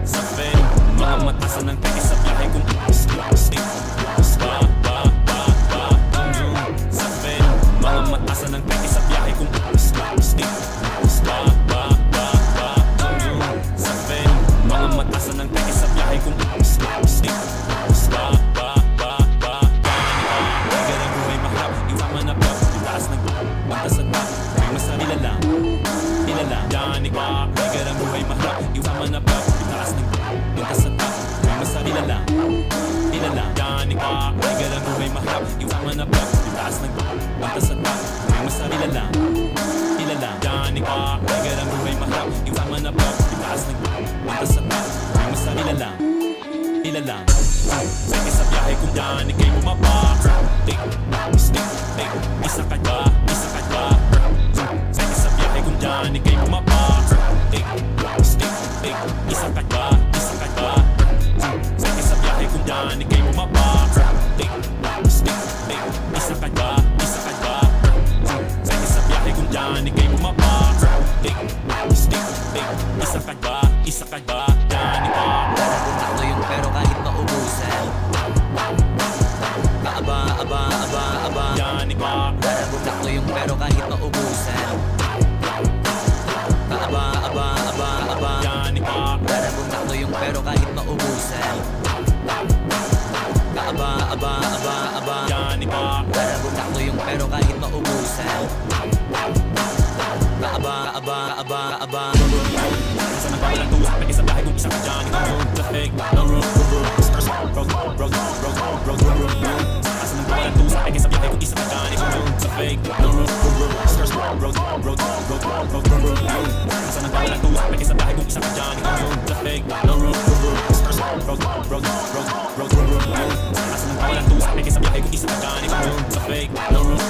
Sa pen, mga matasan ng peke sa biyahe kung sa pen, mga matasan ng peke sa biyahe kung sa pen, mga matasan ng peke sa biyahe kung Galang buhay mahirap, iwaman na pa itaas ng banta sa top, may masarila lang Yanik pa, galang buhay mahirap, iwaman na pa itaas ng banta sa top, may masarila lang Yanik pa, galang buhay mahirap, iwaman na pa itaas ng banta sa top, may masarila lang Yanik pa, galang buhay mahirap, iwaman na pa itaas ng banta sa top, may masarila lang Seke sa biyahe kung yanik kay bumaba Tik, isa ka ba? Seke sa biyahe kung yanik kay bumaba Tik, isa ka ba? Seke sa biyahe kung yanik kay bumaba Tik, isa ka ba? Seke sa biyahe kung yanik kay bumaba Tik, isa ka ba? Yanik pa Taklo yung pero kahit maubusan Yanik pa Taklo yung pero kahit maubusan Yanik pa Taklo yung pero kahit maubusan Yanik pa Taklo yung pero kahit maubusan Sa nagbabalang tuwa, peke sa biyahe kung isa ka dyan Ikaw yung the fake, no room Sa nagbabalang tuwa, peke sa biyahe kung isa ka dyan Ikaw yung the fake, no room Sa nagbabalang tuwa, peke sa biyahe kung isa ka dyan Ikaw yung the fake, no room Sa nagbabalang tuwa, peke sa biyahe kung isa ka dyan Ikaw yung the fake, no room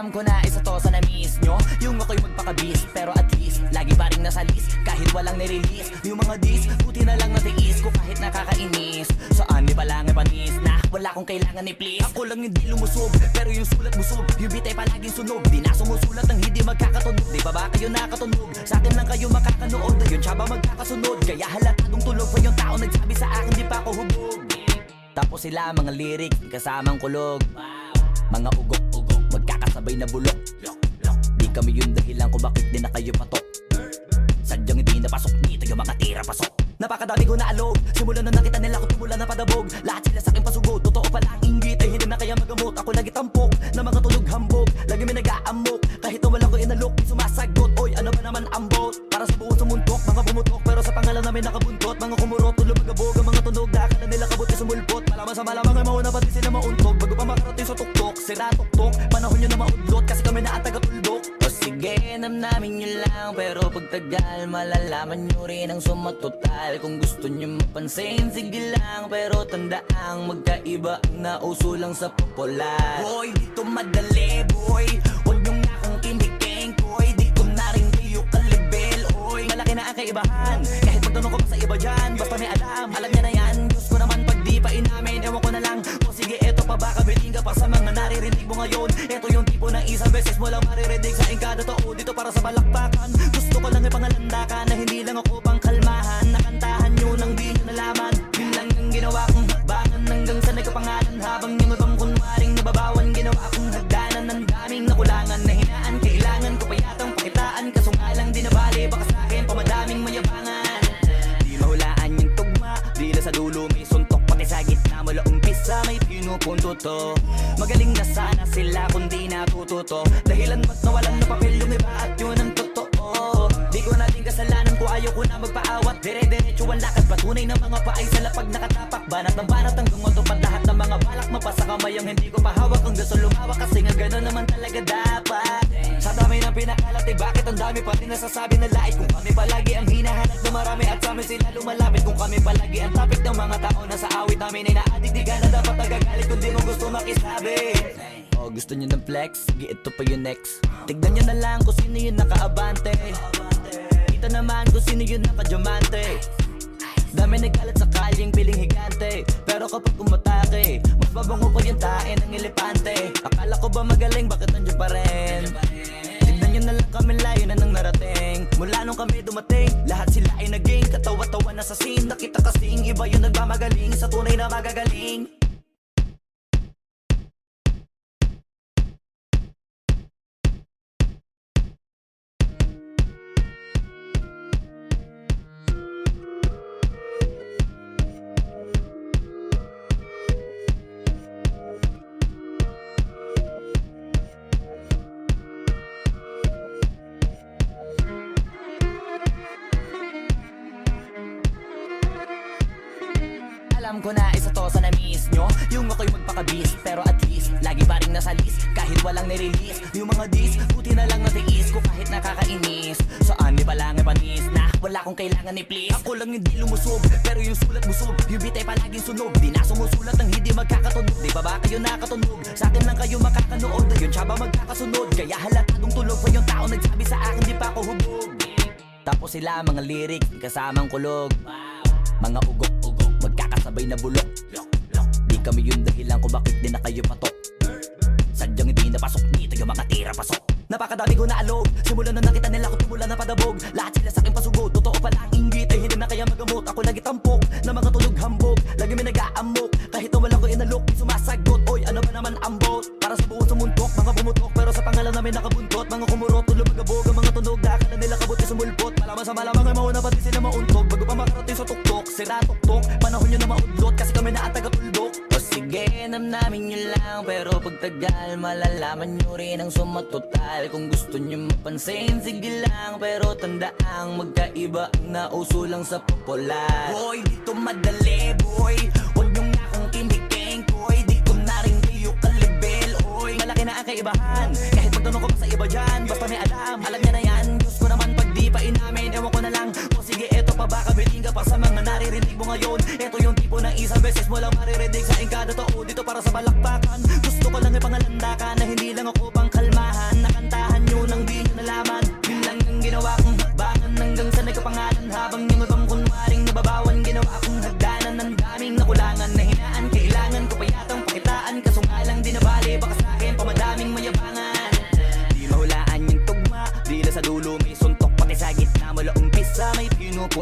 Alam ko na isa to sa na-miss nyo, yung ako'y magpakabis, pero at least lagi pa rin nasa list, kahit walang nirelease. Yung mga dis, buti na lang natiis ko kahit nakakainis. Saan ni palang panis na wala kong kailangan ni please. Ako lang hindi lumusob, pero yung sulat busog, yung bitay palaging sunog. Di na sumusulat ng hindi magkakatunog. Di ba ba kayo nakatunog? Sa akin lang kayo makakanood, yun siya ba magkakasunod? Kaya halatadong tulog pa yung tao nagsabi sa akin di pa ako hubog. Tapos sila mga lyrics, kasamang kulog. Mga ugok-ugok, magkakasabay na bulok. Di kami yung dahilan kung bakit di na kayo patok. Sadyang hindi napasok dito yung mga tira pasok. Napakadami ko na alog, simulan na nakita nila ko tumula na padabog. Lahat sila sa akin pasugod, totoo pala ang inggit ay hindi na kaya magamot. Ako lagi tampok, na mga tulog hambog. Lagi may nag-aamok, kahit na wala ko inalok, di sumasagot. Oy, ano ba naman ang bot? Para sa buong sumuntok, mga bumutok, pero sa pangalan namin nakabuntot. Mga kumurot, tulog magabog, ang mga tunog, akala nila kabuti sumulpot. Malaman sa malamang ay mauna pati sila mauntog. Bago pa makarating sa tuktok, sira tuktok, panahon nyo na maudlot, kasi kami na taga-tuldok. O sige, namnamin nyo lang, pero pagtagal malalaman nyo rin ang sumatotal. Kung gusto nyo mapansin, sige lang, pero tandaang magkaiba ang nauso lang sa popular. Boy, dito madali, boy, huwag nyo nga akong kiniking, boy. Di ko na rin kayo kalibel, oy. Malaki na ang kaibahan, kahit magtanong ko pa sa iba dyan, basta may alam niya na yan. Diyos ko naman pag di pa inamin, ewan ko na lang. O sige, eto pa ba, kabiling ka pa sa mga naririnig mo ngayon. Eto yung tipo ng isang beses mo lang maririnig sa kada tao dito para sa balakbakan. Gusto ko lang ipangalandakan na hindi lang ako pang kalmahan. Nakantahan nyo nang di nyo nalaman, yun lang ang ginawa kong hakbangan. Hanggang sa nagkapangalan habang yung ibang kunwaring nababawan. Ginawa kong hagdanan ng daming nakulangan na hinaan. Kailangan ko pa yatang pakitaan, kaso nga lang di nabali. Baka sa akin pamadaming mayabangan. Di mahulaan yung tugma, bila sa dulo may suntok. Pati sa gitna mula umpisa may pinupunto to. Magaling na sana sila kung di natututo. Dahilan ba't nawalan na papel yung iba at yun ang totoo. Di ko natin kasalanan ko, ayaw ko na magpaawat. Dire-diretso ang lakad, patunay ng mga paay sa lapag nakatapak. Banat ng banat hanggang matupad lahat ng mga balak. Mapasa kamay ang hindi ko pahawak, ang gusto lumawak. Kasi nga gano'n naman talaga dapat. Sa dami ng pinakalat, eh bakit ang dami pa rin nasasabi na lait? Kung kami palagi ang hinahanap na marami at sa amin sila lumalapit. Kung kami palagi ang topic ng mga tao na sa awit namin ay naadik, di ka na dapat nagagalit kung di mo gusto makisabi. Oh, gusto nyo ng flex? Sige, ito pa yung next. Tignan nyo na lang kung sino yung nakaabante. Kita naman kung sino yung nakadiamante. Dami nagkalat sa kalyeng piling higante, pero kapag umatake, mas mabango pa yung tae ng elepante. Akala ko ba magaling, bakit nandiyan pa rin? Tignan nyo na lang kami, layo na nang narating. Mula nung kami dumating, lahat sila ay naging katawa-tawa na sa scene. Nakita kasing iba yung nagmamagaling sa tunay na magagaling. Alam ko na isa to sa na-miss nyo, yung ako'y magpakabis, pero at least lagi pa rin nasa list, kahit walang nirelease. Yung mga dis, buti na lang natiis ko kahit nakakainis. Saan ni palang panis na wala kong kailangan ni please. Ako lang hindi lumusob, pero yung sulat busog, yung bitay palaging sunog. Di na sumusulat ng hindi magkakatunog. Di ba ba kayo nakatunog? Sa akin lang kayo makakanood, yun siya ba magkakasunod? Kaya halatadong tulog pa yung tao nagsabi sa akin di pa ako hubog. Tapos sila mga lyrics, kasamang kulog. Mga ugok-ugok, magkakasabay na bulok. Di kami yung dahilan kung bakit di na kayo patok. Sadyang hindi napasok dito yung mga tira pasok. Napakadami ko na alog, simulan na nakita nila ko tumula na padabog. Lahat sila sa akin pasugod, totoo pala ang inggit ay hindi na kaya magamot. Ako lagi tampok, na mga tulog hambog. Lagi may nag-aamok, kahit na wala ko inalok, di sumasagot. Oy, ano ba naman ang bot? Para sa buong sumuntok, mga bumutok, pero sa pangalan namin nakabuntot. Mga kumurot, tulog magabog, ang mga tunog, akala nila kabuti sumulpot. Malaman sa malamang ay mauna pati sila mauntog. Bago pa makarating sa tuktok, sira tuktok, panahon nyo na maudlot, kasi kami na taga-tuldok. O sige, namnamin nyo lang, pero pagtagal malalaman nyo rin ang sumatotal. Kung gusto nyo mapansin, sige lang, pero tandaang magkaiba ang nauso lang sa popular. Boy, dito madali, boy, huwag nyo nga akong kiniking, boy. Di ko na rin kayo kalibel, oy. Malaki na ang kaibahan, kahit magtanong ko pa sa iba dyan, basta may alam niya na yan. Diyos ko naman pag di pa inamin, ewan ko na lang. O sige, eto pa ba, kabiling ka pa sa mga naririnig mo ngayon. Eto yung tipo ng isang beses mo lang maririnig sa kada tao dito para sa balakbakan. Gusto ko lang ipangalandakan na hindi lang ako pang kalmahan.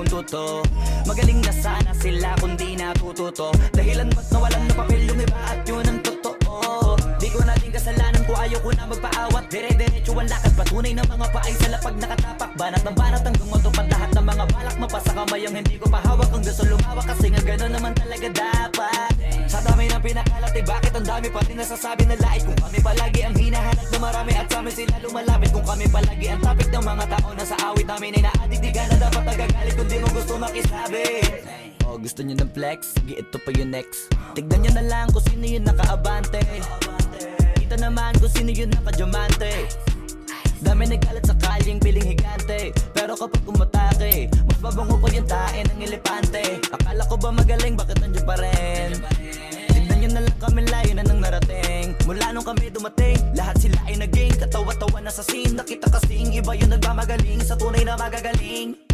natututo. Magaling na sana sila kung di natututo. Dahilan ba't nawalan na papel yung iba at yun ang totoo. Di ko na din kasalanan ko ayaw ko na magpaawat. Dire-diretso ang lakad patunay ng mga paay sa lapag nakatapak. Banat ng banat hanggang matupad lahat ng mga balak. Mapasa kamay ang hindi ko pahawak ang gusto lumawak. Kasi nga gano'n naman talaga dapat. Sa dami ng pinakalat eh bakit ang dami pa rin nasasabi na lait. Kung kami palagi ang hinahanap na marami at sa amin sila lumalapit. Kung kami palagi ang topic ng mga tao na sa awit namin ay naadik. Di ka na dapat nagagalit kung di mo gusto makisabi. Oh, gusto nyo ng flex? Sige, ito pa yung next. Tignan nyo na lang kung sino yung nakaabante. Kita naman kung sino yung nakadiamante. Dami nagkalat sa kalyeng piling higante. Pero kapag umatake, mas mabango pa yung tae ng elepante. Akala ko ba magaling, bakit nandiyan pa rin? Tignan nyo na lang kami, layo na nang narating. Mula nung kami dumating, lahat sila ay naging katawa-tawa na sa scene. Nakita kasing iba yung nagmamagaling sa tunay na magagaling.